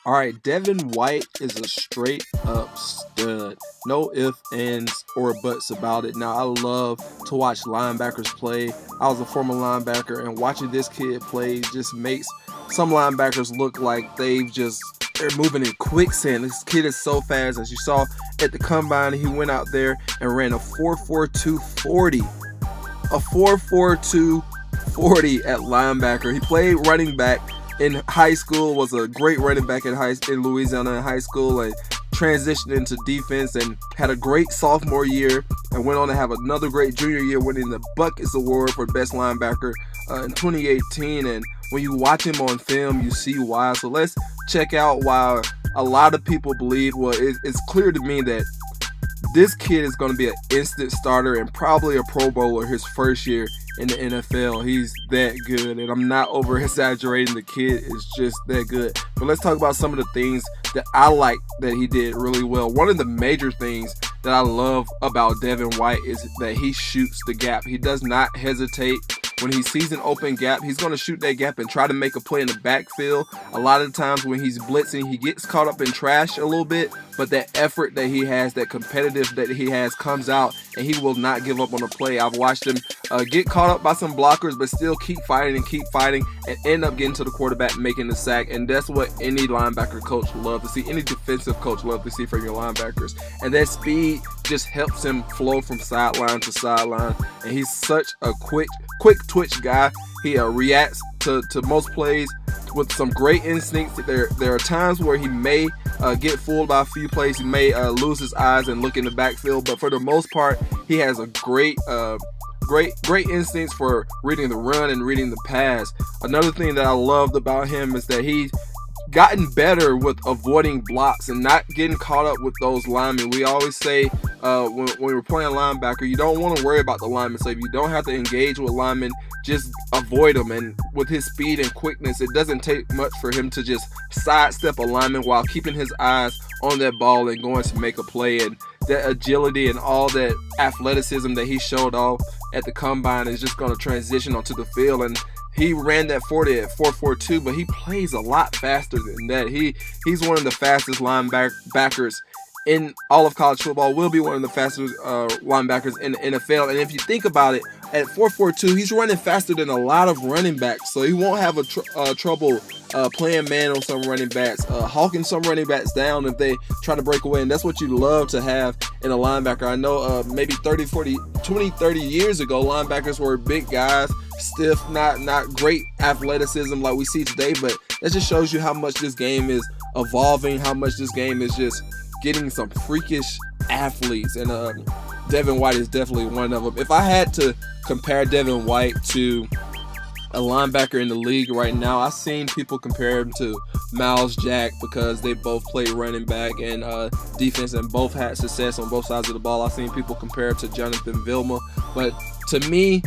All right, Devin White is a straight up stud. No ifs, ands, or buts about it. Now, I love to watch linebackers play. I was a former linebacker, and watching this kid play just makes some linebackers look like they're moving in quicksand. This kid is so fast. As you saw at the combine, he went out there and ran a 4.42 40. A 4.42 40 at linebacker. He played running back in high school, was a great running back in Louisiana in high school, and transitioned into defense and had a great sophomore year and went on to have another great junior year, winning the Buckets Award for best linebacker in 2018. And when you watch him on film, you see why. So let's check out why a lot of people believe. Well, it's clear to me that this kid is going to be an instant starter and probably a Pro Bowler his first year in the NFL. He's that good, and I'm not over exaggerating. The kid is just that good. But let's talk about some of the things that I like that he did really well. One of the major things that I love about Devin White is that he shoots the gap. He does not hesitate. When he sees an open gap, he's going to shoot that gap and try to make a play in the backfield. A lot of the times when he's blitzing, he gets caught up in trash a little bit, but that effort that he has, that competitive that he has comes out, and he will not give up on a play. I've watched him get caught up by some blockers, but still keep fighting, and end up getting to the quarterback, making the sack. And that's what any linebacker coach loves to see, any defensive coach loves to see from your linebackers. And that speed just helps him flow from sideline to sideline. And he's such a quick twitch guy. He reacts to most plays with some great instincts. There are times where he may get fooled by a few plays. He may lose his eyes and look in the backfield, but for the most part, he has a great instincts for reading the run and reading the pass. Another thing that I loved about him is that he's gotten better with avoiding blocks and not getting caught up with those linemen. We always say when we're playing linebacker, you don't want to worry about the linemen. So if you don't have to engage with linemen, just avoid them. And with his speed and quickness, it doesn't take much for him to just sidestep a lineman while keeping his eyes on that ball and going to make a play. And that agility and all that athleticism that he showed off at the combine is just going to transition onto the field. And he ran that 40 at 4.42, but he plays a lot faster than that. He's one of the fastest linebackers in all of college football, will be one of the fastest linebackers in the NFL. And if you think about it, at 4.42, he's running faster than a lot of running backs, so he won't have trouble playing man on some running backs, hawking some running backs down if they try to break away. And that's what you love to have in a linebacker. I know maybe 30 years ago, linebackers were big guys, stiff, not great athleticism like we see today, but that just shows you how much this game is evolving, how much this game is just getting some freakish athletes. And Devin White is definitely one of them. If I had to compare Devin White to a linebacker in the league right now, I've seen people compare him to Miles Jack because they both play running back and defense and both had success on both sides of the ball. I've seen people compare it to Jonathan Vilma. But to me,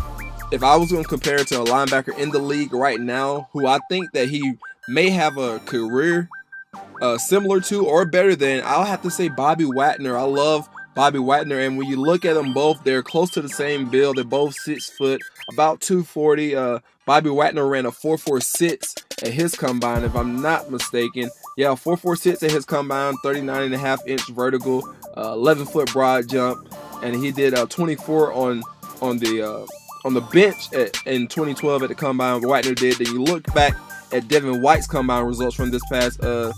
if I was going to compare it to a linebacker in the league right now, who I think that he may have a career similar to or better than, I'll have to say Bobby Wagner. I love Bobby Wagner, and when you look at them both, they're close to the same build. They're both 6 foot, about 240. Bobby Wagner ran a 4.46 at his combine, if I'm not mistaken. Yeah, 4.46 at his combine, 39.5-inch vertical, 11-foot broad jump, and he did 24 on the bench in 2012 at the combine. Wagner did. Then you look back at Devin White's combine results from this past a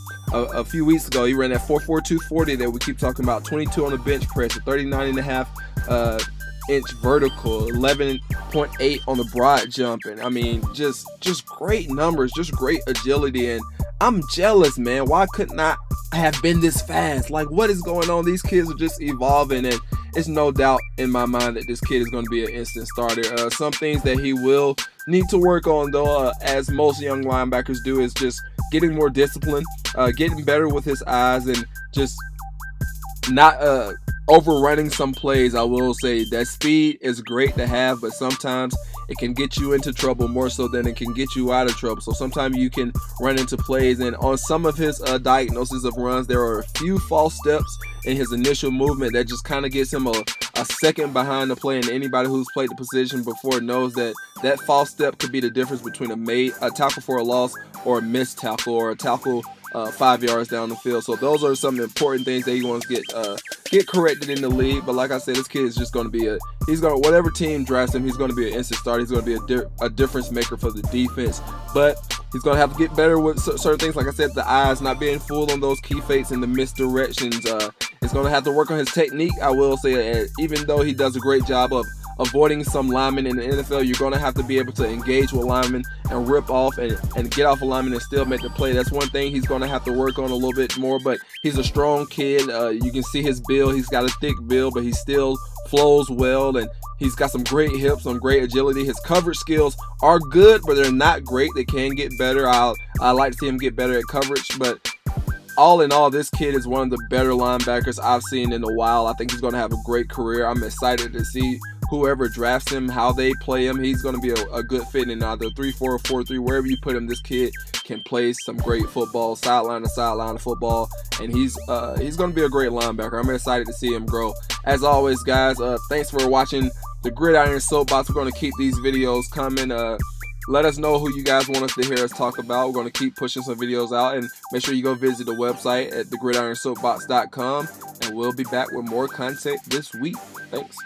few weeks ago. He ran that 4.42 40 that we keep talking about, 22 on the bench press, 39.5-inch vertical, 11.8 on the broad jump. And I mean, just great numbers, just great agility. And I'm jealous, man. Why couldn't I have been this fast? Like, what is going on? These kids are just evolving, and it's no doubt in my mind that this kid is going to be an instant starter. Some things that he will need to work on, though, as most young linebackers do, is just getting more discipline, getting better with his eyes, and just not overrunning some plays. I will say that speed is great to have, but sometimes it can get you into trouble more so than it can get you out of trouble. So sometimes you can run into plays, and on some of his diagnosis of runs, there are a few false steps in his initial movement that just kind of gets him a second behind the play, and anybody who's played the position before knows that that false step could be the difference between a tackle for a loss or a missed tackle, or a tackle 5 yards down the field. So those are some important things that he wants to get corrected in the league. But like I said, this kid is just going to be whatever team drafts him, he's going to be an instant starter. He's going to be a difference maker for the defense. But he's going to have to get better with certain things. Like I said, the eyes, not being fooled on those key fakes and the misdirections. He's going to have to work on his technique, I will say. And even though he does a great job of avoiding some linemen in the NFL, you're going to have to be able to engage with linemen and rip off and get off a lineman and still make the play. That's one thing he's going to have to work on a little bit more, but he's a strong kid. You can see his build. He's got a thick build, but he still flows well, and he's got some great hips, some great agility. His coverage skills are good, but they're not great. They can get better. I like to see him get better at coverage, but all in all, this kid is one of the better linebackers I've seen in a while. I think he's going to have a great career. I'm excited to see whoever drafts him, how they play him. He's going to be a good fit in either 3-4 or 4-3. Wherever you put him, this kid can play some great football, sideline to sideline football, and he's going to be a great linebacker. I'm excited to see him grow. As always, guys, thanks for watching the Gridiron Soapbox. We're going to keep these videos coming. Let us know who you guys want us to hear us talk about. We're going to keep pushing some videos out, and make sure you go visit the website at thegridironsoapbox.com, and we'll be back with more content this week. Thanks.